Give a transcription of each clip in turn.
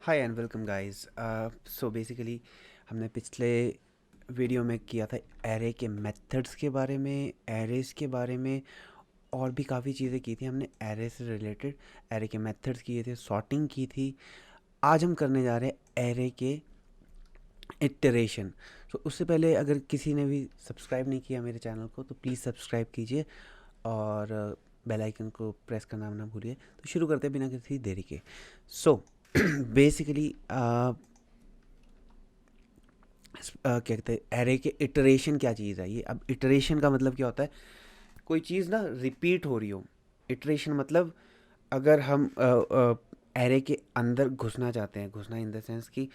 Hi and welcome guys. So basically हमने पिछले video में किया था एरे के मेथड्स के बारे में, एरेस के बारे में, और भी काफ़ी चीज़ें की थी हमने एरे से रिलेटेड। एरे के मेथड्स किए थे, सॉर्टिंग की थी। आज हम करने जा रहे हैं एरे के इटरेशन। सो उससे पहले अगर किसी ने भी सब्सक्राइब नहीं किया मेरे चैनल को तो प्लीज़ सब्सक्राइब कीजिए और बेल आइकन को प्रेस करना ना भूलिए। तो शुरू करते हैं बिना किसी देरी के। सो बेसिकली क्या कहते हैं एरे के इटरेशन क्या चीज़ है ये। अब इटरेशन का मतलब क्या होता है, कोई चीज़ ना रिपीट हो रही हो। इटरेशन मतलब अगर हम एरे के अंदर घुसना चाहते हैं, घुसना इन द सेंस कि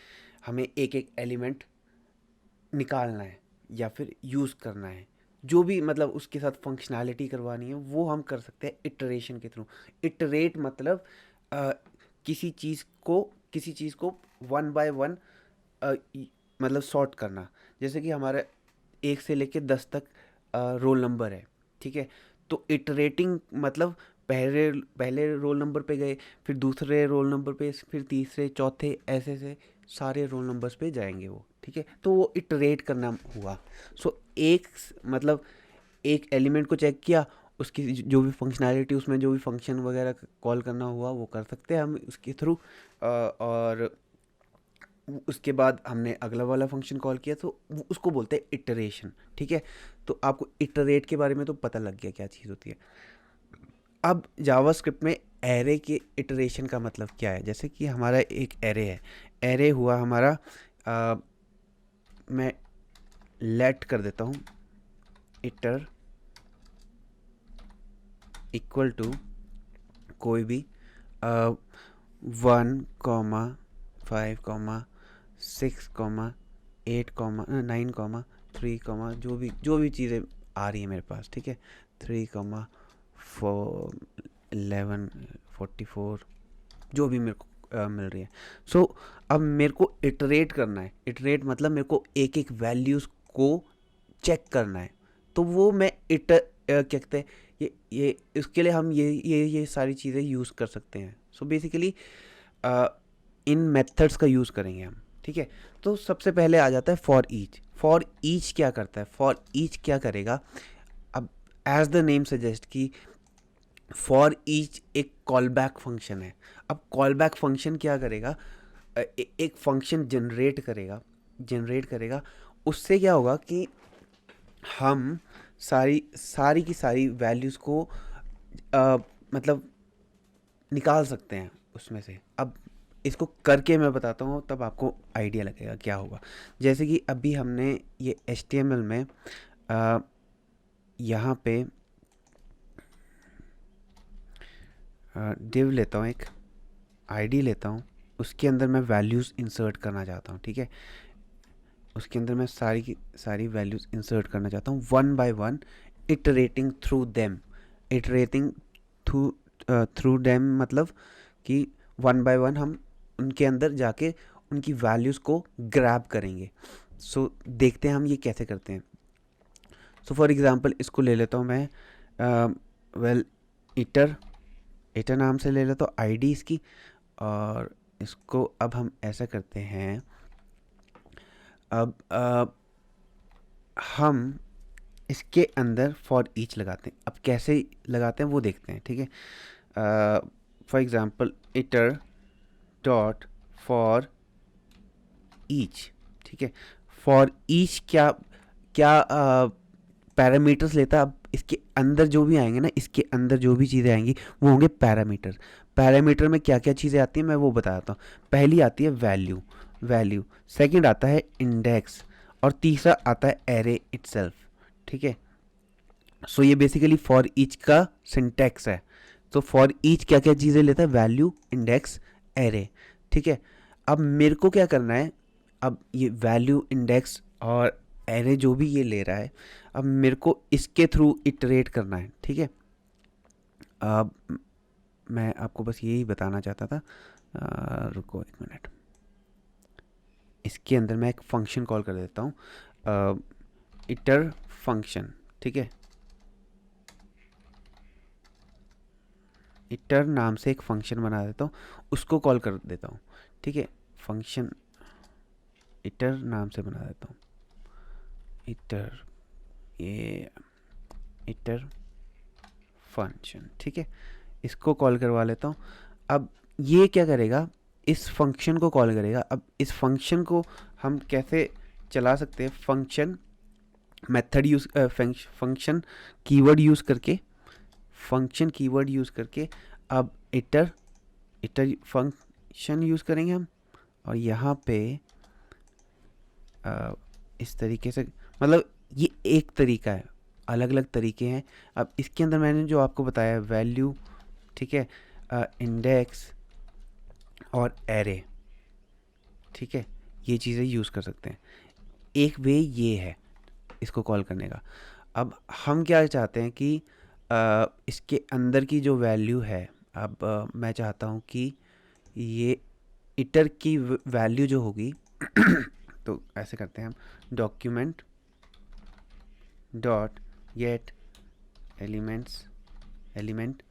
हमें एक एक एलिमेंट निकालना है या फिर यूज़ करना है, जो भी मतलब उसके साथ फंक्शनैलिटी करवानी है वो हम कर सकते हैं इटरेशन के थ्रू। इटरेट मतलब अ, किसी चीज़ को वन बाय वन मतलब सॉर्ट करना। जैसे कि हमारा 1 से लेके 10 तक रोल नंबर है, ठीक है। तो इटरेटिंग मतलब पहले पहले रोल नंबर पे गए, फिर दूसरे रोल नंबर पे, फिर तीसरे, चौथे, ऐसे से सारे रोल नंबर्स पे जाएंगे वो, ठीक है। तो वो इटरेट करना हुआ। सो मतलब एक एलिमेंट को चेक किया, उसकी जो भी फंक्शनैलिटी, उसमें जो भी फंक्शन वगैरह कॉल करना हुआ वो कर सकते हैं हम उसके थ्रू। और उसके बाद हमने अगला वाला फंक्शन कॉल किया तो उसको बोलते हैं इटरेशन, ठीक है। तो आपको इटरेट के बारे में तो पता लग गया क्या चीज़ होती है। अब जावास्क्रिप्ट में एरे के इटरेशन का मतलब क्या है। जैसे कि हमारा एक एरे है, एरे हुआ हमारा मैं लेट कर देता हूँ इटर इक्वल टू कोई भी 1,5,6,8,9,3, जो भी चीज़ें आ रही है मेरे पास, ठीक है। 3,4,11,44 जो भी मेरे को मिल रही है। सो अब मेरे को इटरेट करना है। इटरेट मतलब मेरे को एक एक वैल्यूज़ को चेक करना है। तो वो मैं क्या कहते हैं, ये इसके लिए हम ये सारी चीज़ें यूज़ कर सकते हैं। सो बेसिकली इन मेथड्स का यूज़ करेंगे हम, ठीक है। तो सबसे पहले आ जाता है फॉर ईच। फॉर ईच क्या करता है, फॉर ईच क्या करेगा। अब एज द नेम सजेस्ट कि फॉर ईच एक कॉल बैक फंक्शन है। अब कॉल बैक फंक्शन क्या करेगा, एक फंक्शन जनरेट करेगा। उससे क्या होगा कि हम सारी सारी की सारी वैल्यूज़ को अ, मतलब निकाल सकते हैं उसमें से। अब इसको करके मैं बताता हूँ तब आपको आइडिया लगेगा क्या होगा। जैसे कि अभी हमने ये HTML में यहाँ पे div लेता हूँ, एक आईडी लेता हूँ, उसके अंदर मैं वैल्यूज़ इंसर्ट करना चाहता हूँ, ठीक है। उसके अंदर मैं सारी की सारी वैल्यूज़ इंसर्ट करना चाहता हूँ one by one, iterating through them. Iterating through through them मतलब कि वन बाय वन हम उनके अंदर जाके उनकी वैल्यूज़ को ग्रैब करेंगे। सो देखते हैं हम ये कैसे करते हैं। सो फॉर एग्ज़ाम्पल इसको ले लेता हूँ मैं, वेल इटर इटर नाम से ले लेता हूँ आईडी इसकी। और इसको अब हम ऐसा करते हैं, अब हम इसके अंदर फॉर ईच लगाते हैं। अब कैसे लगाते हैं वो देखते हैं, ठीक है। For example hitter dot for each, ठीक है। फॉर ईच क्या क्या पैरामीटर्स लेता है। अब इसके अंदर जो भी आएंगे ना, इसके अंदर जो भी चीज़ें आएंगी वो होंगे पैरामीटर। पैरामीटर में क्या क्या चीज़ें आती हैं मैं वो बताता हूँ। पहली आती है वैल्यू, वैल्यू। सेकंड आता है इंडेक्स, और तीसरा आता है एरे इटसेल्फ, ठीक है। सो ये बेसिकली फॉर ईच का सिंटैक्स है। तो फॉर ईच क्या क्या चीज़ें लेता है, वैल्यू, इंडेक्स, एरे, ठीक है। अब मेरे को क्या करना है, अब ये वैल्यू, इंडेक्स और एरे जो भी ये ले रहा है, अब मेरे को इसके थ्रू इटरेट करना है, ठीक है। अब मैं आपको बस यही बताना चाहता था। रुको 1 मिनट, इसके अंदर मैं एक फंक्शन कॉल कर देता हूँ, इटर फंक्शन, ठीक है। इटर नाम से एक फंक्शन बना देता हूँ, उसको कॉल कर देता हूँ, ठीक है। फंक्शन इटर नाम से बना देता हूँ, इटर, ये इटर फंक्शन, ठीक है, इसको कॉल करवा लेता हूँ। अब ये क्या करेगा, इस फंक्शन को कॉल करेगा। अब इस फंक्शन को हम कैसे चला सकते हैं, function method use, function keyword use करके, फंक्शन कीवर्ड यूज़ करके अब इटर फंक्शन यूज़ करेंगे हम, और यहाँ पे इस तरीके से, मतलब ये एक तरीका है, अलग अलग तरीके हैं। अब इसके अंदर मैंने जो आपको बताया वैल्यू, ठीक है, इंडेक्स और एरे, ठीक है, ये चीज़ें यूज़ कर सकते हैं। एक वे ये है इसको कॉल करने का। अब हम क्या चाहते हैं कि इसके अंदर की जो वैल्यू है, अब मैं चाहता हूँ कि ये इटर की वैल्यू जो होगी तो ऐसे करते हैं हम, document dot get element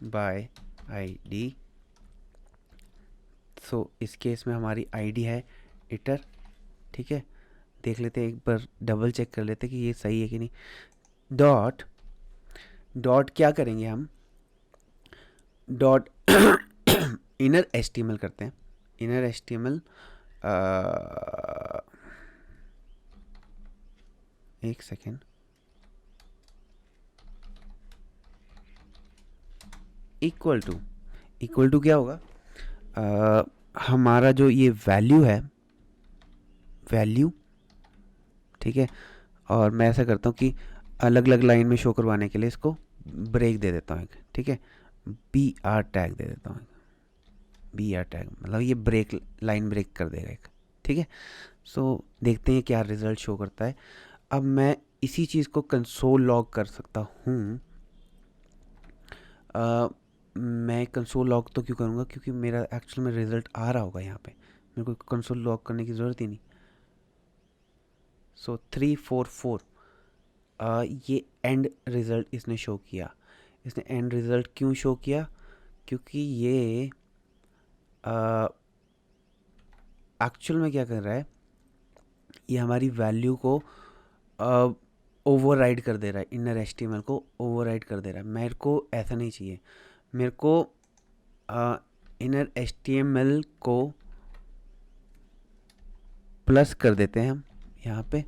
by ID. So इस केस में हमारी आईडी है इटर, ठीक है, देख लेते हैं एक बार, डबल चेक कर लेते हैं कि ये सही है कि नहीं। डॉट क्या करेंगे हम, डॉट इनर एचटीएमएल करते हैं, इनर एचटीएमएल, एक सेकेंड, इक्वल टू क्या होगा, हमारा जो ये वैल्यू है, वैल्यू, ठीक है, और मैं ऐसा करता हूँ कि अलग अलग लाइन में शो करवाने के लिए इसको ब्रेक दे देता हूँ एक, ठीक है, बी आर टैग दे देता हूँ, बी आर टैग, मतलब ये ब्रेक, लाइन ब्रेक कर देगा एक, ठीक है। सो देखते हैं क्या रिज़ल्ट शो करता है। अब मैं इसी चीज़ को कंसोल लॉग कर सकता हूँ। मैं कंसोल लॉग तो क्यों करूँगा, क्योंकि मेरा एक्चुअल में रिज़ल्ट आ रहा होगा यहाँ पे, मेरे को कंसोल लॉग करने की ज़रूरत ही नहीं। सो 344, ये एंड रिज़ल्ट इसने शो किया। इसने एंड रिज़ल्ट क्यों शो किया, क्योंकि ये एक्चुअल में क्या कर रहा है, ये हमारी वैल्यू को ओवरराइड कर दे रहा है, इनर एचटीएमएल को ओवरराइड कर दे रहा है। मेरे को ऐसा नहीं चाहिए, मेरे को इनर एचटीएमएल को प्लस कर देते हैं हम यहाँ पे,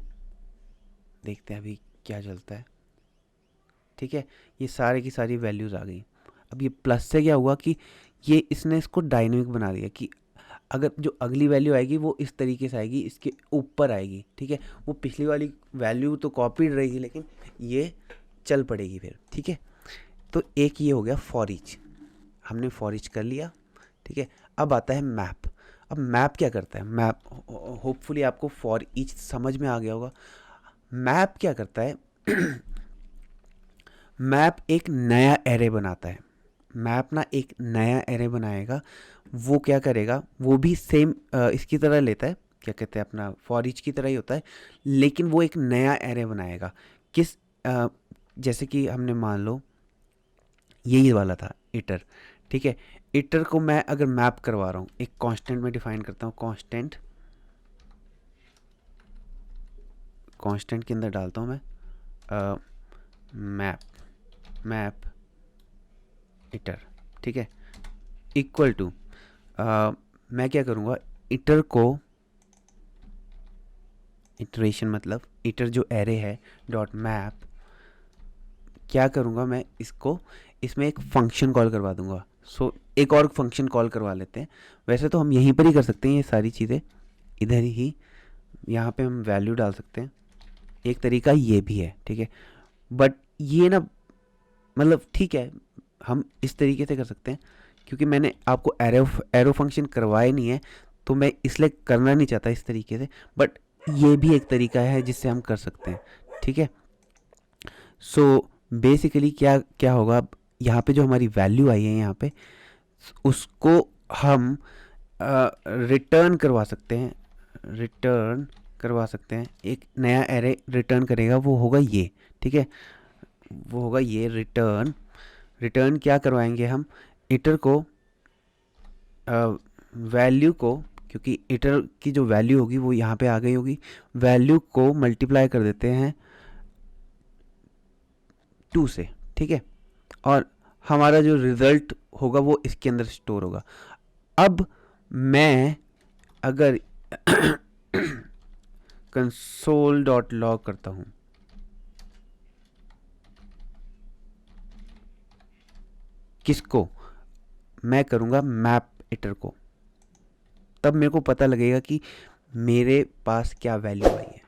देखते हैं अभी क्या चलता है, ठीक है। ये सारे की सारी वैल्यूज़ आ गई। अब ये प्लस से क्या हुआ कि ये इसने इसको डायनेमिक बना दिया कि अगर जो अगली वैल्यू आएगी वो इस तरीके से आएगी, इसके ऊपर आएगी, ठीक है। वो पिछली वाली वैल्यू तो कॉपीड रहेगी लेकिन ये चल पड़ेगी फिर, ठीक है। तो एक ये हो गया फॉर ईच, हमने फॉर ईच कर लिया, ठीक है। अब आता है मैप। अब मैप क्या करता है, मैप होपफुली आपको फॉर ईच समझ में आ गया होगा। मैप क्या करता है मैप एक नया एरे बनाता है। मैप ना एक नया एरे बनाएगा, वो क्या करेगा, वो भी सेम इसकी तरह लेता है, क्या कहते हैं अपना फॉर ईच की तरह ही होता है, लेकिन वो एक नया एरे बनाएगा। किस जैसे कि हमने मान लो यही वाला था इटर, ठीक है। इटर को मैं अगर मैप करवा रहा हूँ, एक कांस्टेंट में डिफाइन करता हूँ, कांस्टेंट के अंदर डालता हूँ मैं मैप इटर, ठीक है, इक्वल टू, मैं क्या करूँगा, इटर को, इटरेशन मतलब इटर जो एरे है डॉट मैप, क्या करूँगा मैं इसको, इसमें एक फंक्शन कॉल करवा दूंगा। सो एक और फंक्शन कॉल करवा लेते हैं। वैसे तो हम यहीं पर ही कर सकते हैं ये सारी चीज़ें, इधर ही, यहाँ पे हम वैल्यू डाल सकते हैं, एक तरीका ये भी है, ठीक है। बट ये ना, मतलब ठीक है, हम इस तरीके से कर सकते हैं, क्योंकि मैंने आपको एरो फंक्शन करवाए नहीं है तो मैं इसलिए करना नहीं चाहता इस तरीके से, बट ये भी एक तरीका है जिससे हम कर सकते हैं, ठीक है। सो बेसिकली क्या क्या होगा, अब यहाँ पे जो हमारी वैल्यू आई है यहाँ पे, उसको हम रिटर्न करवा सकते हैं, एक नया एरे रिटर्न करेगा, वो होगा ये, ठीक है, वो होगा ये रिटर्न क्या करवाएंगे हम, इटर को वैल्यू को क्योंकि इटर की जो वैल्यू होगी वो यहाँ पे आ गई होगी। वैल्यू को मल्टीप्लाई कर देते हैं 2 से, ठीक है, और हमारा जो रिज़ल्ट होगा वो इसके अंदर स्टोर होगा। अब मैं अगर कंसोल डॉट लॉग करता हूँ, किसको? मैं करूँगा मैप इटर को, तब मेरे को पता लगेगा कि मेरे पास क्या वैल्यू आई है।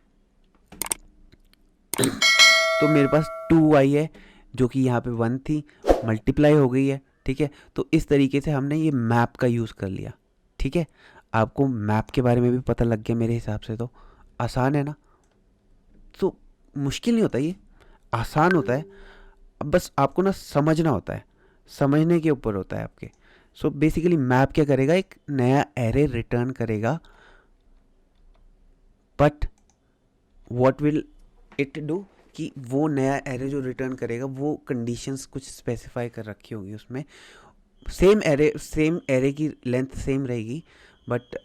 तो मेरे पास 2 आई है जो कि यहाँ पे 1 थी, मल्टीप्लाई हो गई है, ठीक है। तो इस तरीके से हमने ये मैप का यूज़ कर लिया, ठीक है। आपको मैप के बारे में भी पता लग गया मेरे हिसाब से, तो आसान है ना। तो मुश्किल नहीं होता, ये आसान होता है। अब बस आपको ना समझना होता है, समझने के ऊपर होता है आपके। सो बेसिकली मैप क्या करेगा, एक नया एरे रिटर्न करेगा, but what will it do कि वो नया एरे जो रिटर्न करेगा वो कंडीशंस कुछ स्पेसिफाई कर रखी होगी उसमें। सेम एरे की लेंथ सेम रहेगी, बट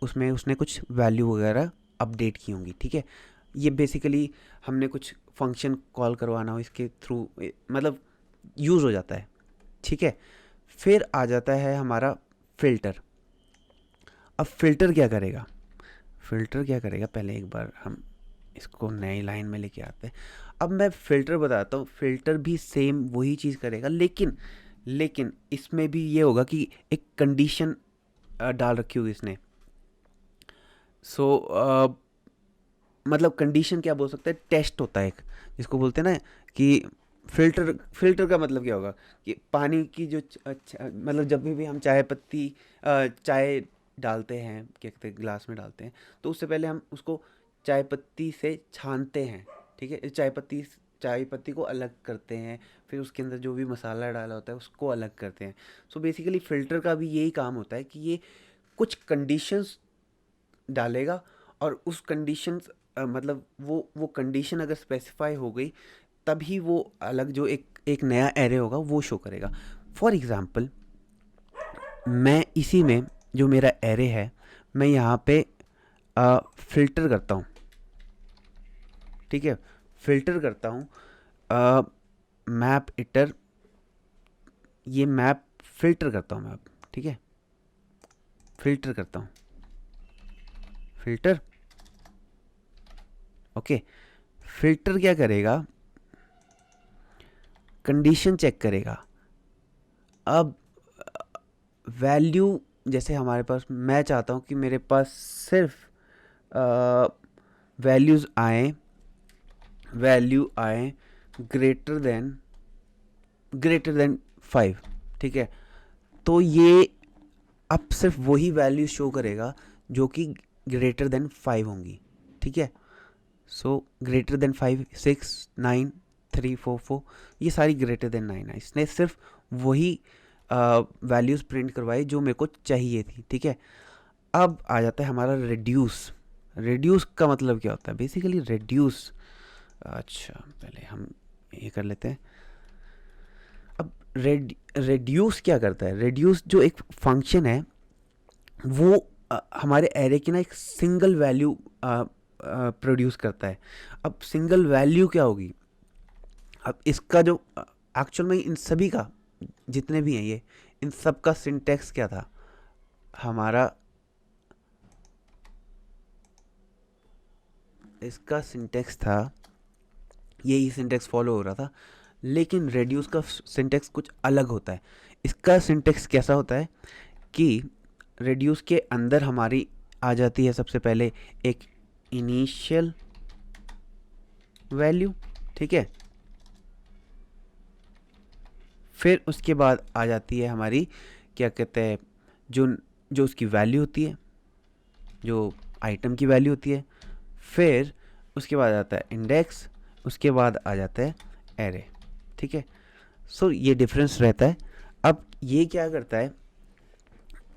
उसमें उसने कुछ वैल्यू वगैरह अपडेट की होंगी, ठीक है। ये बेसिकली हमने कुछ फंक्शन कॉल करवाना हो इसके थ्रू, मतलब यूज़ हो जाता है, ठीक है। फिर आ जाता है हमारा फ़िल्टर। अब फ़िल्टर क्या करेगा? पहले एक बार हम इसको नई लाइन में लेके आते हैं। अब मैं फ़िल्टर बताता हूँ। फ़िल्टर भी सेम वही चीज़ करेगा, लेकिन इसमें भी ये होगा कि एक कंडीशन डाल रखी होगी इसने। सो मतलब कंडीशन क्या बोल सकते हैं, टेस्ट होता है एक, जिसको बोलते हैं ना कि फ़िल्टर का मतलब क्या होगा कि पानी की जो मतलब जब भी हम चाय डालते हैं, क्या कहते हैं, ग्लास में डालते हैं, तो उससे पहले हम उसको चाय पत्ती से छानते हैं, ठीक है। चाय पत्ती को अलग करते हैं, फिर उसके अंदर जो भी मसाला डाला होता है उसको अलग करते हैं। सो बेसिकली फ़िल्टर का भी यही काम होता है कि ये कुछ कंडीशंस डालेगा, और उस कंडीशंस मतलब वो कंडीशन अगर स्पेसिफाई हो गई तभी वो अलग जो एक एक नया एरे होगा वो शो करेगा। फॉर एग्ज़ाम्पल, मैं इसी में जो मेरा एरे है, मैं यहाँ पे फ़िल्टर करता हूँ, ठीक है। फ़िल्टर करता हूँ मैप इटर, ये मैप फ़िल्टर करता हूँ मैं अब, ठीक है। फ़िल्टर करता हूँ, फ़िल्टर, ओके। फ़िल्टर क्या करेगा, कंडीशन चेक करेगा। अब वैल्यू, जैसे हमारे पास, मैं चाहता हूँ कि मेरे पास सिर्फ वैल्यू आए ग्रेटर देन 5, ठीक है। तो ये अब सिर्फ वही वैल्यू शो करेगा जो कि ग्रेटर देन 5 होंगी, ठीक है। सो ग्रेटर देन 5, 6, 9, 3, 4, 4, ये सारी ग्रेटर देन 9 है। इसने सिर्फ वही वैल्यूज़ प्रिंट करवाई जो मेरे को चाहिए थी, ठीक है। अब आ जाता है हमारा रेड्यूस का मतलब क्या होता है बेसिकली, रेड्यूस, अच्छा पहले हम ये कर लेते हैं। अब रेड्यूस क्या करता है, रेड्यूस जो एक फंक्शन है वो हमारे एरे की ना एक सिंगल वैल्यू प्रोड्यूस करता है। अब सिंगल वैल्यू क्या होगी, अब इसका जो एक्चुअल में इन सभी का, जितने भी हैं ये, इन सब का सिंटेक्स क्या था हमारा, इसका सिंटेक्स था, यही सिंटेक्स फॉलो हो रहा था, लेकिन रेड्यूस का सिंटेक्स कुछ अलग होता है। इसका सिंटेक्स कैसा होता है कि रेड्यूस के अंदर हमारी आ जाती है सबसे पहले एक इनिशियल वैल्यू, ठीक है। फिर उसके बाद आ जाती है हमारी, क्या कहते हैं, जो जो उसकी वैल्यू होती है, जो आइटम की वैल्यू होती है। फिर उसके बाद आता है इंडेक्स, उसके बाद आ जाता है एरे, ठीक है। सो ये डिफरेंस रहता है। अब ये क्या करता है,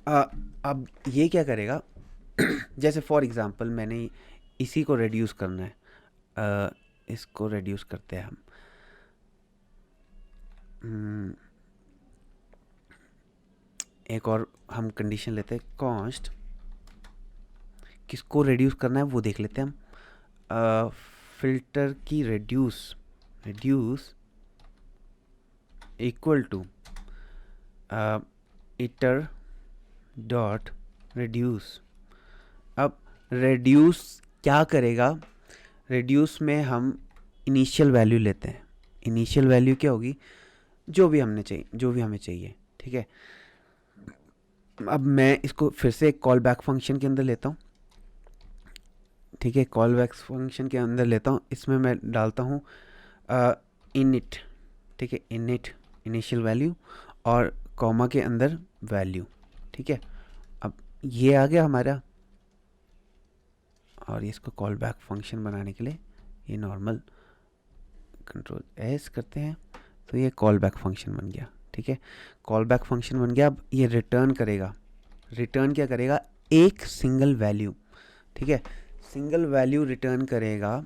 आ, अब ये क्या करेगा जैसे फॉर एग्ज़ाम्पल मैंने इसी को रेड्यूस करना है, इसको रेड्यूस करते हैं हम। हम्म, एक और हम कंडीशन लेते हैं, कॉस्ट किसको रिड्यूस करना है वो देख लेते हैं हम। फिल्टर की reduce equal to iter dot reduce. अब रिड्यूस क्या करेगा, रिड्यूस में हम इनिशियल वैल्यू लेते हैं। इनिशियल वैल्यू क्या होगी, जो भी हमें चाहिए, ठीक है। अब मैं इसको फिर से एक कॉल बैक फंक्शन के अंदर लेता हूँ, ठीक है। कॉल बैक फंक्शन के अंदर लेता हूँ, इसमें मैं डालता हूँ इनिट, ठीक है, इनिट इनिशियल वैल्यू और कॉमा के अंदर वैल्यू, ठीक है। अब ये आ गया हमारा, और इसको कॉल बैक फंक्शन बनाने के लिए ये नॉर्मल कंट्रोल एस करते हैं, तो ये कॉल बैक फंक्शन बन गया, ठीक है। कॉल बैक फंक्शन बन गया। अब ये रिटर्न करेगा, रिटर्न क्या करेगा, एक सिंगल वैल्यू, ठीक है। सिंगल वैल्यू रिटर्न करेगा।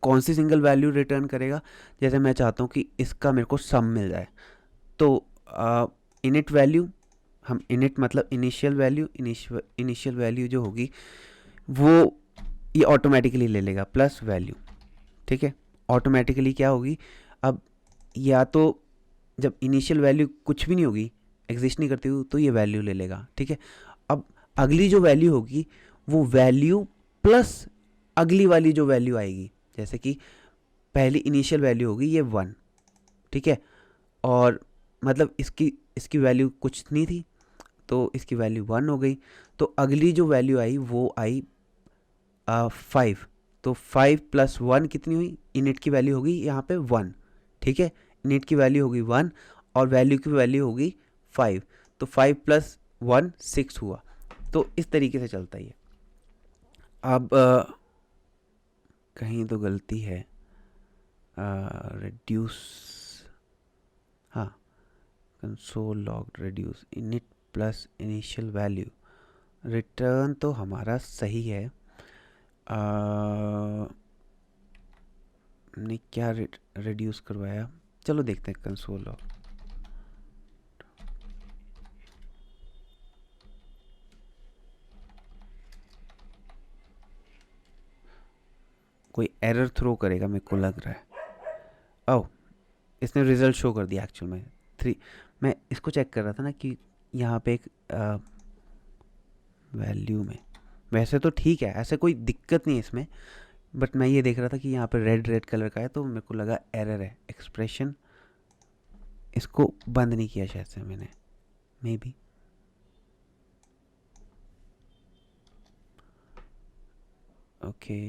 कौन सी सिंगल वैल्यू रिटर्न करेगा, जैसे मैं चाहता हूँ कि इसका मेरे को सम मिल जाए, तो इनिट वैल्यू, हम इनिट मतलब इनिशियल वैल्यू जो होगी वो ये ऑटोमेटिकली ले लेगा प्लस वैल्यू, ठीक है। ऑटोमेटिकली क्या होगी, अब या तो जब इनिशियल वैल्यू कुछ भी नहीं होगी, एग्जिस्ट नहीं करती हुई, तो ये वैल्यू ले लेगा, ठीक है। अब अगली जो वैल्यू होगी वो वैल्यू प्लस अगली वाली जो वैल्यू आएगी, जैसे कि पहली इनिशियल वैल्यू होगी ये 1, ठीक है, और मतलब इसकी वैल्यू कुछ नहीं थी, तो इसकी वैल्यू 1 हो गई, तो अगली जो वैल्यू आई वो आई 5, तो 5 + 1 कितनी हुई, इनिट की वैल्यू होगी यहाँ पे 1, ठीक है। इनिट की वैल्यू होगी 1 और वैल्यू की वैल्यू होगी 5, तो 5 + 1 6 हुआ। तो इस तरीके से चलता है। अब कहीं तो गलती है, रिड्यूस, हाँ, console log reduce init plus initial value, return तो हमारा सही है। ने क्या रिड्यूस करवाया, चलो देखते हैं कंसोल लॉग। कोई एरर थ्रो करेगा मेरे को लग रहा है। ओह, इसने रिजल्ट शो कर दिया एक्चुअल में 3। मैं इसको चेक कर रहा था ना कि यहाँ पे एक वैल्यू में, वैसे तो ठीक है, ऐसे कोई दिक्कत नहीं है इसमें, बट मैं ये देख रहा था कि यहाँ पे रेड कलर का है, तो मेरे को लगा एरर है, एक्सप्रेशन इसको बंद नहीं किया शायद से मैंने, मे बी। ओके,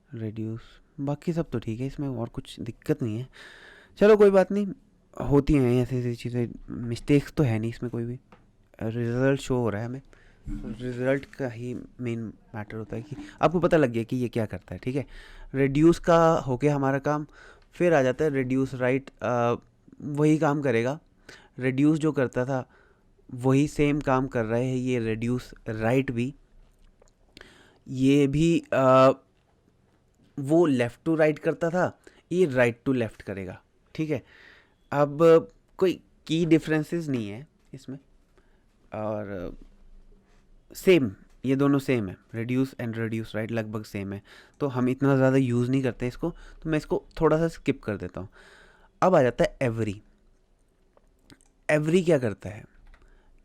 रिड्यूस, बाकी सब तो ठीक है, इसमें और कुछ दिक्कत नहीं है। चलो कोई बात नहीं, होती हैं ऐसी ऐसी चीज़ें, मिस्टेक्स तो है नहीं इसमें कोई भी। रिज़ल्ट शो हो रहा है हमें, रिज़ल्ट का ही मेन मैटर होता है कि आपको पता लग गया कि ये क्या करता है, ठीक है। रिड्यूस का हो गया हमारा काम। फिर आ जाता है रिड्यूस राइट, वही काम करेगा, रिड्यूस जो करता था वही सेम काम कर रहा है ये रिड्यूस राइट भी। ये भी वो लेफ़्ट टू राइट करता था, ये राइट टू लेफ़्ट करेगा, ठीक है। अब कोई की डिफरेंसेस नहीं है इसमें, और सेम, ये दोनों सेम है, रिड्यूस एंड रिड्यूस राइट लगभग सेम है, तो हम इतना ज़्यादा यूज़ नहीं करते इसको, तो मैं इसको थोड़ा सा स्किप कर देता हूँ। अब आ जाता है एवरी। एवरी क्या करता है,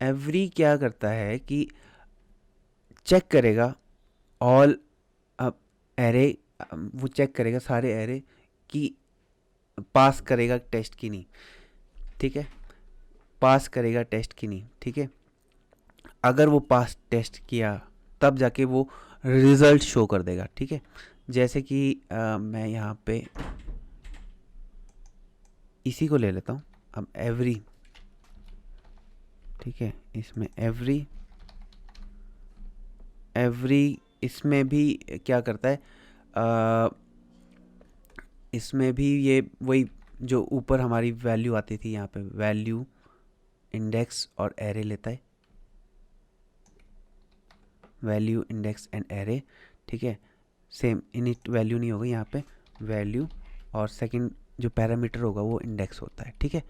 एवरी क्या करता है कि चेक करेगा ऑल एरे, वो चेक करेगा सारे एरे की पास करेगा टेस्ट की नहीं, ठीक है, पास करेगा टेस्ट की नहीं, ठीक है। अगर वो पास टेस्ट किया तब जाके वो रिज़ल्ट शो कर देगा, ठीक है। जैसे कि मैं यहाँ पे इसी को ले लेता हूँ, अब एवरी, ठीक है, इसमें एवरी इसमें भी क्या करता है, इसमें भी ये वही जो ऊपर हमारी वैल्यू आती थी, यहाँ पे वैल्यू इंडेक्स और एरे लेता है, वैल्यू इंडेक्स एंड एरे, ठीक है। सेम इनिट वैल्यू नहीं होगा यहाँ पे, वैल्यू और सेकंड जो पैरामीटर होगा वो इंडेक्स होता है, ठीक है,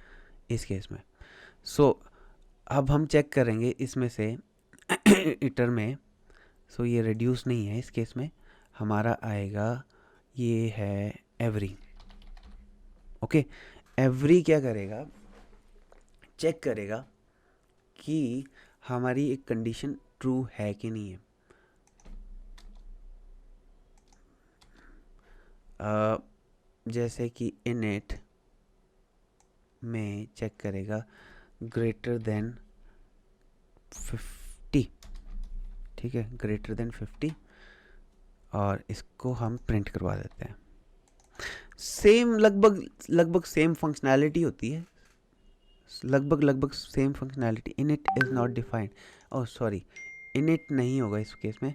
इस केस में। सो अब हम चेक करेंगे इसमें से इटर में, सो ये रिड्यूस नहीं है इस केस में, हमारा आएगा ये है एवरी। ओके, एवरी क्या करेगा, चेक करेगा कि हमारी एक कंडीशन ट्रू है कि नहीं है। जैसे कि इनिट में चेक करेगा ग्रेटर देन 50, ठीक है, ग्रेटर देन 50, और इसको हम प्रिंट करवा देते हैं। सेम लगभग सेम फंक्शनैलिटी होती है, लगभग same functionality. Init is not defined, oh sorry, init नहीं होगा इस केस में,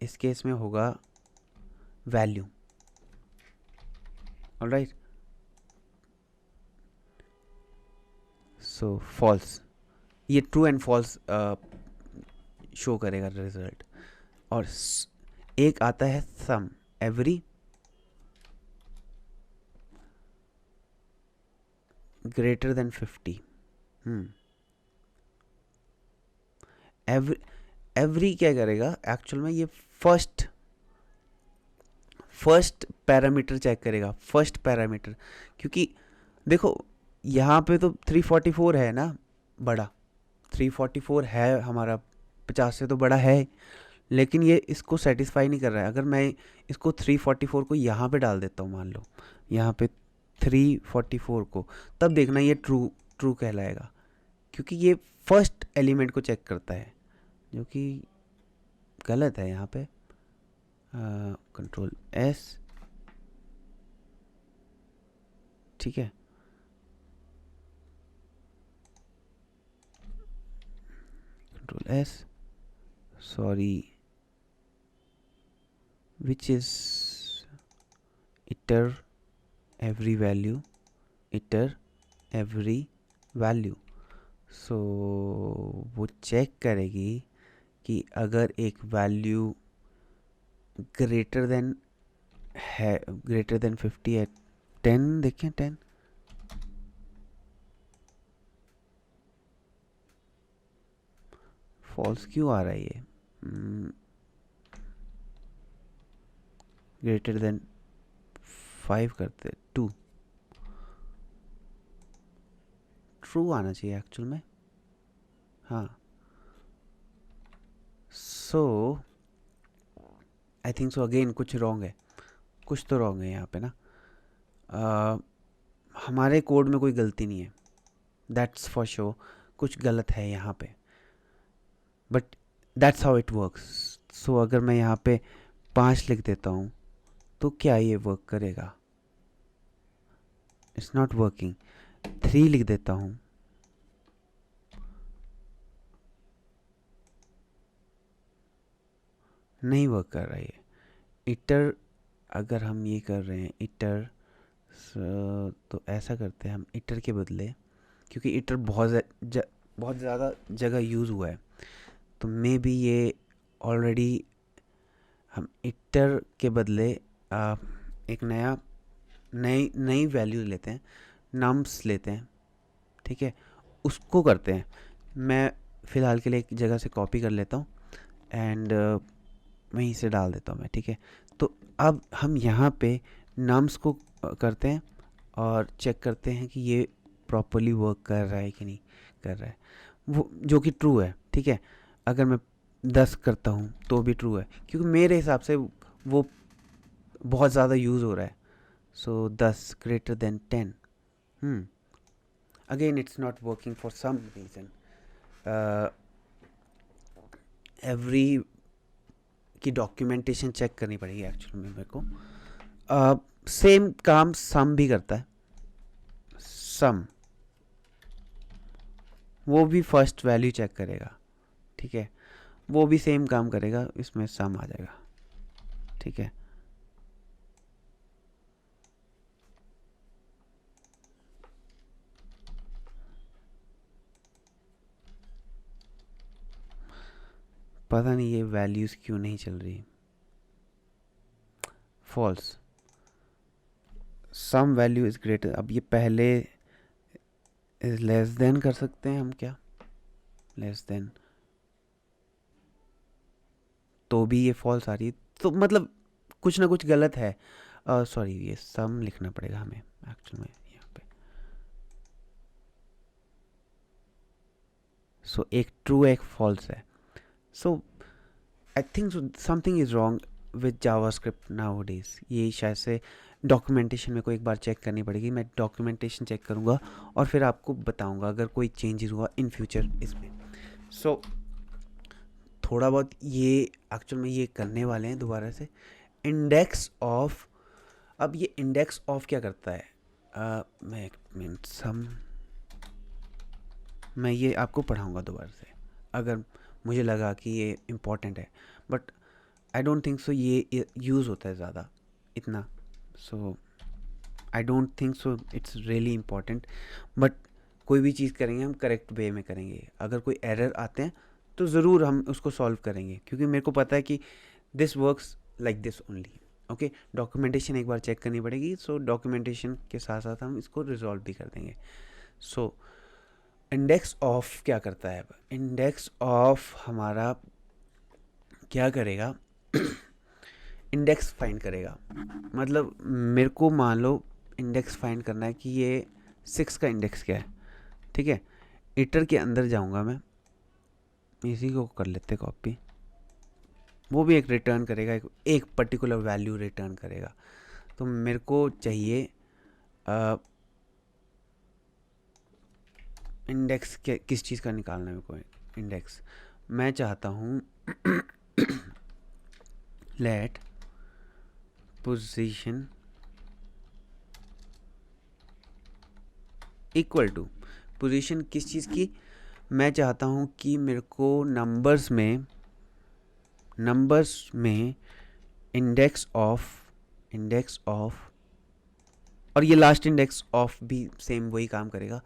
इस केस में होगा वैल्यू। ऑलराइट, सो फॉल्स, ये ट्रू एंड फॉल्स शो करेगा रिजल्ट। और एक आता है सम, एवरी ग्रेटर देन 50। एवरी क्या करेगा एक्चुअल में, ये फर्स्ट पैरामीटर चेक करेगा, फर्स्ट पैरामीटर, क्योंकि देखो यहाँ पे तो 344 है ना, बड़ा 344 है हमारा, 50 से तो बड़ा है, लेकिन ये इसको सेटिस्फाई नहीं कर रहा है। अगर मैं इसको 344 को यहाँ पे डाल देता हूँ, मान लो यहाँ पे 344 को, तब देखना ये ट्रू कहलाएगा, क्योंकि ये फर्स्ट एलिमेंट को चेक करता है, जो कि गलत है यहाँ पे। कंट्रोल एस, ठीक है, control S, sorry, which is iter every value, iter every value. So वो चेक करेगी कि अगर एक वैल्यू ग्रेटर देन है, ग्रेटर देन 50 है, 10 देखें, 10, फॉल्स क्यों आ रहा है ये, ग्रेटर देन 5 करते, 2, ट्रू आना चाहिए एक्चुअल में, हाँ। सो आई थिंक सो अगेन कुछ रॉन्ग है, कुछ तो रॉन्ग है यहाँ पे ना, हमारे कोड में कोई गलती नहीं है, दैट्स फॉर श्योर, कुछ गलत है यहाँ पे, but that's how it works. So अगर मैं यहाँ पे 5 लिख देता हूँ तो क्या ये वर्क करेगा, इट्स नॉट वर्किंग। 3 लिख देता हूँ, नहीं वर्क कर रहा है ये। इटर, अगर हम ये कर रहे हैं इटर, तो ऐसा करते हैं हम, इटर के बदले, क्योंकि इटर बहुत ज़्यादा जगह यूज़ हुआ है, तो मे बी ये ऑलरेडी, हम इटर के बदले एक नई वैल्यू लेते हैं, नम्स लेते हैं, ठीक है, उसको करते हैं। मैं फ़िलहाल के लिए एक जगह से कॉपी कर लेता हूँ एंड वहीं से डाल देता हूँ मैं, ठीक है। तो अब हम यहाँ पे नम्स को करते हैं और चेक करते हैं कि ये प्रॉपरली वर्क कर रहा है कि नहीं कर रहा है, वो जो कि ट्रू है, ठीक है। अगर मैं 10 करता हूँ तो भी ट्रू है, क्योंकि मेरे हिसाब से वो बहुत ज़्यादा यूज़ हो रहा है। So 10 greater than 10, again it's not working for some reason. Array की डॉक्यूमेंटेशन चेक करनी पड़ेगी एक्चुअली में मेरे को। सेम काम सम भी करता है, सम वो भी फर्स्ट वैल्यू चेक करेगा, ठीक है, वो भी सेम काम करेगा, इसमें सम आ जाएगा, ठीक है। पता नहीं ये वैल्यूज़ क्यों नहीं चल रही, false, some value is greater. अब ये पहले इज लेस देन कर सकते हैं हम, क्या लेस देन, तो भी ये फॉल्स आ रही है, तो मतलब कुछ ना कुछ गलत है। सॉरी, ये सम लिखना पड़ेगा हमें एक्चुअल में यहाँ पे। सो एक ट्रू एक फॉल्स है। So I think something is wrong with JavaScript nowadays. ये शायद से डॉक्यूमेंटेशन मेरे को एक बार चेक करनी पड़ेगी, मैं डॉक्यूमेंटेशन चेक करूँगा और फिर आपको बताऊँगा अगर कोई चेंजेस हुआ इन फ्यूचर इसमें। सो थोड़ा बहुत ये एक्चुअल में ये करने वाले हैं दोबारा से। इंडेक्स ऑफ, अब ये इंडेक्स ऑफ क्या करता है, मैं एक मिनट मैं ये आपको पढ़ाऊँगा दोबारा से अगर मुझे लगा कि ये इम्पोर्टेंट है, but I don't think so ये यूज़ होता है ज़्यादा इतना। So I don't think so it's really important, but कोई भी चीज़ करेंगे हम करेक्ट वे में करेंगे। अगर कोई एरर आते हैं तो ज़रूर हम उसको सॉल्व करेंगे, क्योंकि मेरे को पता है कि this works like this only. Okay, documentation एक बार चेक करनी पड़ेगी, सो डॉक्यूमेंटेशन के साथ साथ हम इसको रिजॉल्व भी कर देंगे। सो इंडेक्स ऑफ क्या करता है, अब इंडेक्स ऑफ हमारा क्या करेगा, इंडेक्स फाइंड करेगा। मतलब मेरे को मान लो इंडेक्स फाइंड करना है कि ये 6 का इंडेक्स क्या है, ठीक है। इटर के अंदर जाऊंगा मैं, इसी को कर लेते कॉपी, वो भी एक रिटर्न करेगा, एक पर्टिकुलर वैल्यू रिटर्न करेगा। तो मेरे को चाहिए इंडेक्स के किस चीज़ का निकालना है मेरे को। इंडेक्स मैं चाहता हूँ let position equal to, position किस चीज़ की, मैं चाहता हूँ कि मेरे को नंबर्स में इंडेक्स ऑफ और ये लास्ट इंडेक्स ऑफ भी सेम वही काम करेगा।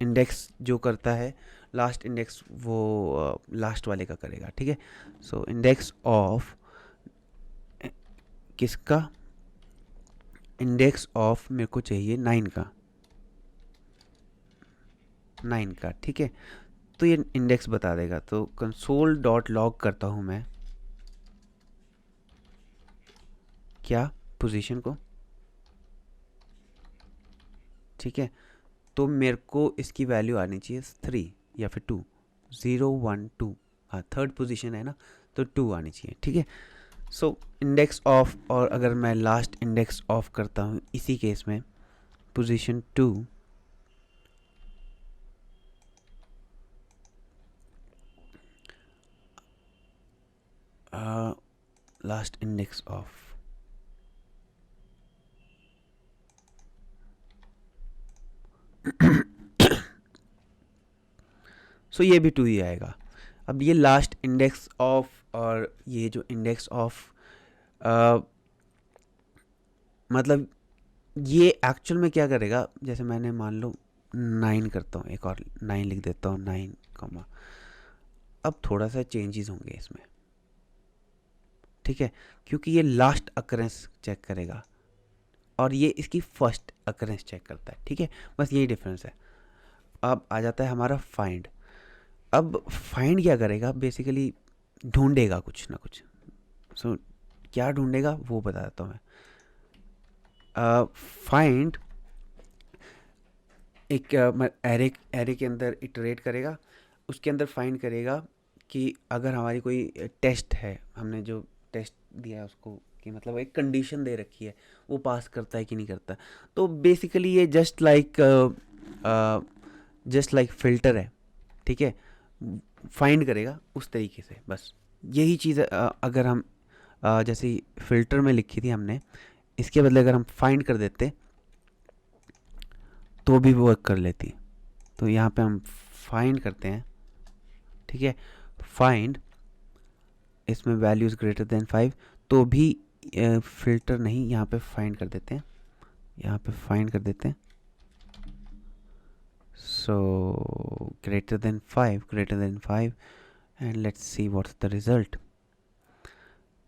इंडेक्स जो करता है लास्ट इंडेक्स वो लास्ट वाले का करेगा, ठीक है। सो इंडेक्स ऑफ किसका, इंडेक्स ऑफ मेरे को चाहिए 9 का, ठीक है। तो ये इंडेक्स बता देगा, तो कंसोल डॉट लॉग करता हूँ मैं क्या, पोजीशन को, ठीक है। तो मेरे को इसकी वैल्यू आनी चाहिए 3 या फिर 2, 0 1 2, हाँ थर्ड पोजीशन है ना, तो 2 आनी चाहिए, ठीक है। सो इंडेक्स ऑफ, और अगर मैं लास्ट इंडेक्स ऑफ करता हूँ इसी केस में पोजीशन 2, लास्ट इंडेक्स ऑफ, सो ये भी 2 ही आएगा। अब ये लास्ट इंडेक्स ऑफ और ये जो इंडेक्स ऑफ मतलब ये एक्चुअल में क्या करेगा, जैसे मैंने मान लो 9 करता हूँ, एक और 9 लिख देता हूँ, 9 कॉमा, अब थोड़ा सा चेंजेस होंगे इसमें, ठीक है, क्योंकि ये लास्ट अकरेंस चेक करेगा और ये इसकी फर्स्ट अकरेंस चेक करता है, ठीक है। बस यही डिफरेंस है। अब आ जाता है हमारा फाइंड। अब फाइंड क्या करेगा, बेसिकली ढूंढेगा कुछ ना कुछ। सो क्या ढूंढेगा वो बता देता हूँ मैं। फाइंड एक एरे के अंदर इटरेट करेगा, उसके अंदर फाइंड करेगा कि अगर हमारी कोई टेस्ट है, हमने जो टेस्ट दिया है उसको, कि मतलब एक कंडीशन दे रखी है, वो पास करता है कि नहीं करता। तो बेसिकली ये जस्ट लाइक फ़िल्टर है, ठीक है। फाइंड करेगा उस तरीके से, बस यही चीज़ अगर हम जैसे फ़िल्टर में लिखी थी हमने, इसके बदले अगर हम फाइंड कर देते तो भी वो वर्क कर लेती। तो यहाँ पे हम फाइंड करते हैं, ठीक है। फाइंड, इसमें वैल्यूज़ ग्रेटर देन 5, तो भी फ़िल्टर नहीं, यहाँ पे फाइंड कर देते हैं, यहाँ पे फाइंड कर देते हैं। सो greater than 5 and let's see what's the result.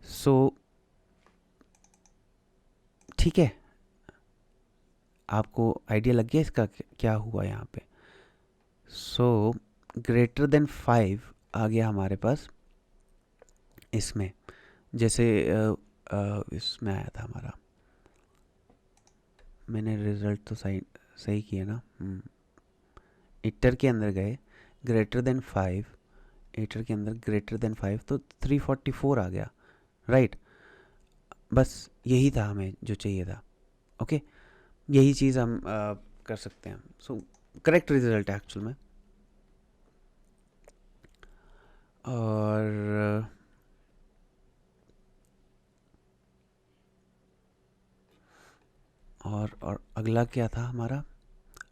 So ठीक है, आपको आइडिया लग गया इसका क्या हुआ यहाँ पे? सो ग्रेटर देन 5 आ गया हमारे पास इसमें, जैसे इसमें आया था हमारा, मैंने रिज़ल्ट तो सही सही किया ना। इटर के अंदर गए, ग्रेटर देन 5, इटर के अंदर ग्रेटर देन 5, तो 344 आ गया, राइट। बस यही था हमें जो चाहिए था। ओके, यही चीज़ हम कर सकते हैं। सो करेक्ट रिजल्ट है एक्चुअल में। और अगला क्या था हमारा?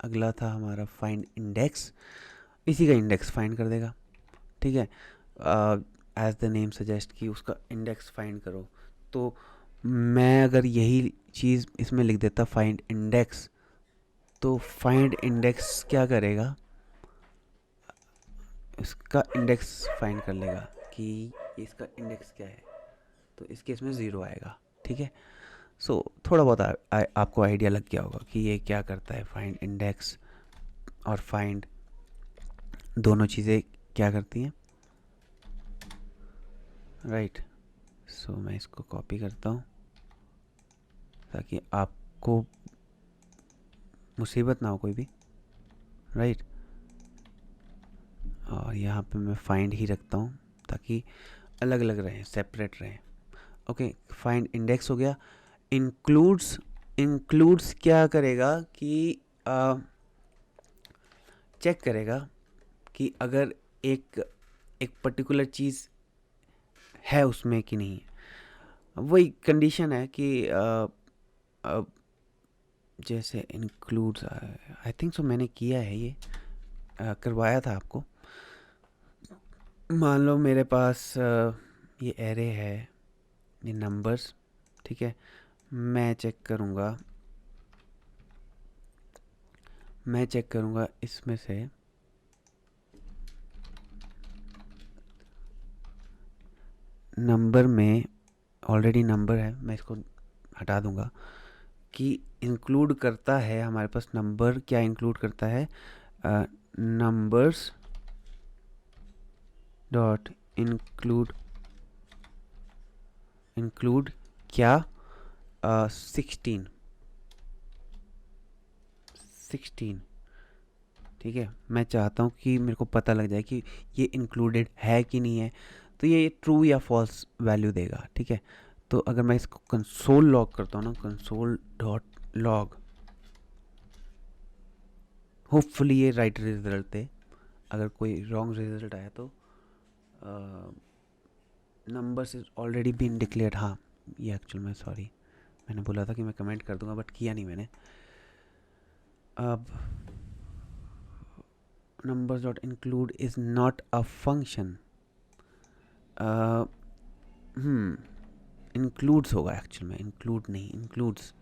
अगला था हमारा फाइंड इंडेक्स। इसी का इंडेक्स फाइंड कर देगा, ठीक है। एज द नेम सजेस्ट कि उसका इंडेक्स फाइंड करो। तो मैं अगर यही चीज़ इसमें लिख देता फाइंड इंडेक्स, तो फाइंड इंडेक्स क्या करेगा, इसका इंडेक्स फाइंड कर लेगा कि इसका इंडेक्स क्या है। तो इस केस में 0 आएगा, ठीक है। सो थोड़ा बहुत आपको आइडिया लग गया होगा कि ये क्या करता है। फाइंड इंडेक्स और फाइंड दोनों चीज़ें क्या करती हैं, राइट। सो मैं इसको कॉपी करता हूँ ताकि आपको मुसीबत ना हो कोई भी, राइट। और यहाँ पे मैं फाइंड ही रखता हूँ ताकि अलग अलग रहें, सेपरेट रहें। ओके, फाइंड इंडेक्स हो गया। इंक्लूड्स, इंक्लूड्स क्या करेगा कि चेक करेगा कि अगर एक एक पर्टिकुलर चीज़ है उसमें कि नहीं। वही कंडीशन है कि जैसे इंक्लूड्स, आई थिंक सो मैंने किया है ये, करवाया था आपको। मान लो मेरे पास ये एरे है, ये नंबर्स, ठीक है। मैं चेक करूँगा इसमें से नंबर में, ऑलरेडी नंबर है, मैं इसको हटा दूंगा, कि इंक्लूड करता है हमारे पास नंबर। क्या इंक्लूड करता है? नंबर्स डॉट इंक्लूड, इंक्लूड क्या? 16, 16, ठीक है। मैं चाहता हूँ कि मेरे को पता लग जाए कि ये इंक्लूडेड है कि नहीं है। तो ये ट्रू या फॉल्स वैल्यू देगा, ठीक है। तो अगर मैं इसको कंसोल लॉग करता हूँ ना, कंसोल डॉट लॉग, होपफुली ये राइट रिजल्ट दे। अगर कोई रॉन्ग रिजल्ट आया तो numbers is already been declared. हाँ, ये एक्चुअल में सॉरी, मैंने बोला था कि मैं कमेंट कर दूंगा बट किया नहीं मैंने। अब numbers dot include is not a function, includes होगा एक्चुअल में, इंक्लूड नहीं, इंक्लूड्स,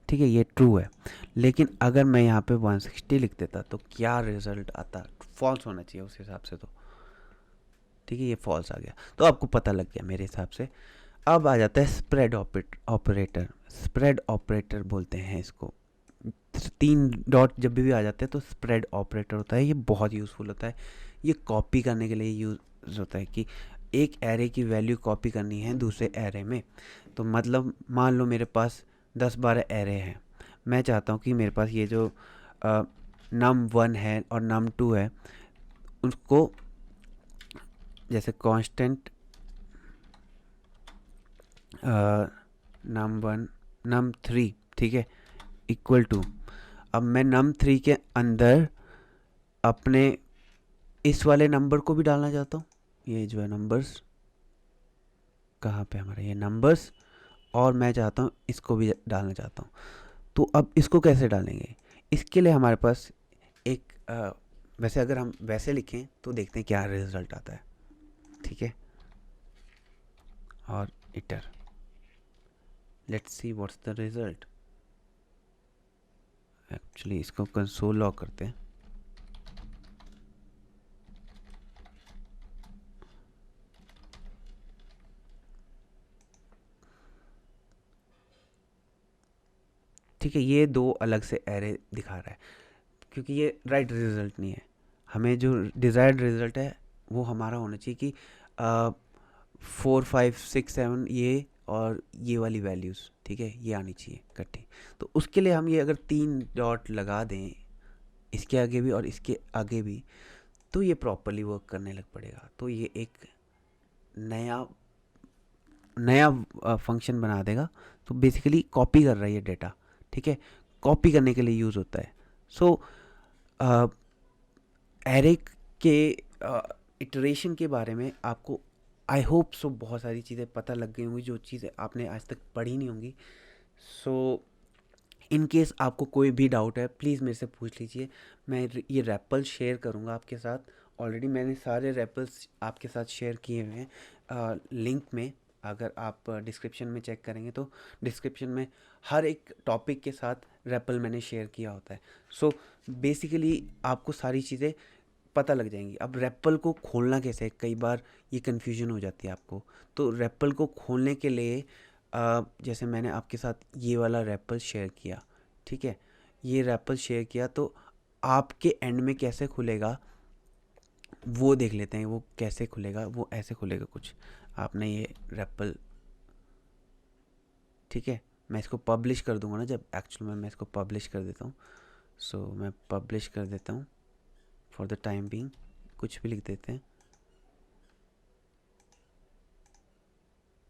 ठीक है। ये ट्रू है। लेकिन अगर मैं यहाँ पे 160 लिख देता तो क्या रिजल्ट आता? फॉल्स होना चाहिए उस हिसाब से, तो ठीक है, ये फॉल्स आ गया। तो आपको पता लग गया मेरे हिसाब से। अब आ जाता है स्प्रेड ऑपरेटर। स्प्रेड ऑपरेटर बोलते हैं इसको। 3 डॉट जब भी आ जाते हैं तो स्प्रेड ऑपरेटर होता है। ये बहुत यूज़फुल होता है। ये कॉपी करने के लिए यूज़ होता है कि एक एरे की वैल्यू कॉपी करनी है दूसरे एरे में। तो मतलब मान लो मेरे पास 10-12 एरे हैं। मैं चाहता हूँ कि मेरे पास ये जो num1 है और num2 है, उसको जैसे कांस्टेंट num1 num3, ठीक है, इक्वल टू, अब मैं num3 के अंदर अपने इस वाले नंबर को भी डालना चाहता हूँ। ये जो है नंबर्स, कहाँ पे हमारा ये नंबर्स, और मैं चाहता हूँ इसको भी डालना चाहता हूँ। तो अब इसको कैसे डालेंगे? इसके लिए हमारे पास एक वैसे अगर हम वैसे लिखें तो देखते हैं क्या रिजल्ट आता है, ठीक है। और hitter, let's see what's the result. Actually इसको कंसोल लॉग करते हैं। ठीक है, ये दो अलग से एरे दिखा रहा है क्योंकि ये राइट रिजल्ट नहीं है। हमें जो डिज़ायर्ड रिजल्ट है वो हमारा होना चाहिए कि 4 5 6 7 ये और ये वाली वैल्यूज़, ठीक है, ये आनी चाहिए इकट्ठी। तो उसके लिए हम ये अगर 3 डॉट लगा दें इसके आगे भी और इसके आगे भी, तो ये प्रॉपरली वर्क करने लग पड़ेगा। तो ये एक नया नया फंक्शन बना देगा। तो बेसिकली कॉपी कर रहा है ये डेटा, ठीक है, कॉपी करने के लिए यूज़ होता है। सो एरे के इटरेशन के बारे में आपको आई होप सो बहुत सारी चीज़ें पता लग गई होंगी जो चीज़ें आपने आज तक पढ़ी नहीं होंगी। सो इन केस आपको कोई भी डाउट है प्लीज़ मेरे से पूछ लीजिए। मैं ये रैपल शेयर करूँगा आपके साथ। ऑलरेडी मैंने सारे रैपल्स आपके साथ शेयर किए हुए हैं लिंक में। अगर आप डिस्क्रिप्शन में चेक करेंगे तो डिस्क्रिप्शन में हर एक टॉपिक के साथ रैपल मैंने शेयर किया होता है। सो बेसिकली आपको सारी चीज़ें पता लग जाएंगी। अब रैपल को खोलना कैसे है, कई बार ये कन्फ्यूजन हो जाती है आपको। तो रैपल को खोलने के लिए जैसे मैंने आपके साथ ये वाला रैपल शेयर किया, ठीक है, ये रैपल शेयर किया तो आपके एंड में कैसे खुलेगा वो देख लेते हैं। वो कैसे खुलेगा, वो ऐसे खुलेगा कुछ। आपने ये रैपल, ठीक है, मैं इसको पब्लिश कर दूंगा ना जब एक्चुअल में मैं इसको पब्लिश कर देता हूँ। सो मैं पब्लिश कर देता हूँ फॉर द टाइम बीइंग, कुछ भी लिख देते हैं,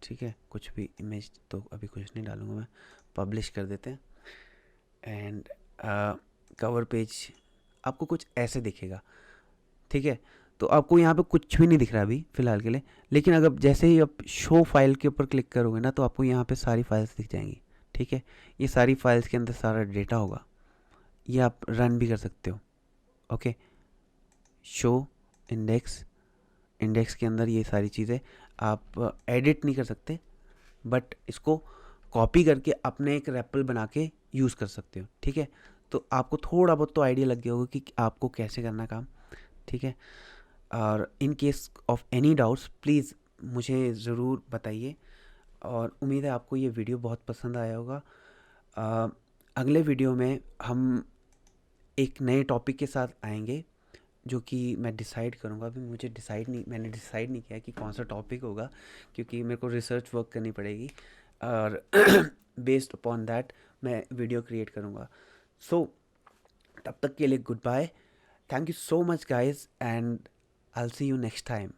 ठीक है, कुछ भी इमेज तो अभी कुछ नहीं डालूंगा मैं, पब्लिश कर देते हैं। एंड कवर पेज आपको कुछ ऐसे दिखेगा, ठीक है। तो आपको यहाँ पे कुछ भी नहीं दिख रहा अभी फ़िलहाल के लिए, लेकिन अगर जैसे ही आप शो फाइल के ऊपर क्लिक करोगे ना तो आपको यहाँ पे सारी फाइल्स दिख जाएंगी, ठीक है। ये सारी फाइल्स के अंदर सारा डेटा होगा, ये आप रन भी कर सकते हो। ओके, शो इंडेक्स, इंडेक्स के अंदर ये सारी चीज़ें आप एडिट नहीं कर सकते, बट इसको कॉपी करके अपने एक रैपल बना के यूज़ कर सकते हो, ठीक है। तो आपको थोड़ा बहुत तो आइडिया लग गया होगा कि आपको कैसे करना काम, ठीक है। और in case of any doubts please मुझे ज़रूर बताइए। और उम्मीद है आपको ये वीडियो बहुत पसंद आया होगा। अगले वीडियो में हम एक नए टॉपिक के साथ आएंगे जो कि मैं डिसाइड करूँगा। अभी मैंने डिसाइड नहीं किया कि कौन सा टॉपिक होगा क्योंकि मेरे को रिसर्च वर्क करनी पड़ेगी और बेस्ड अपॉन दैट मैं वीडियो क्रिएट करूँगा। सो तब तक के लिए good bye, thank you so much guys, and I will see you next time.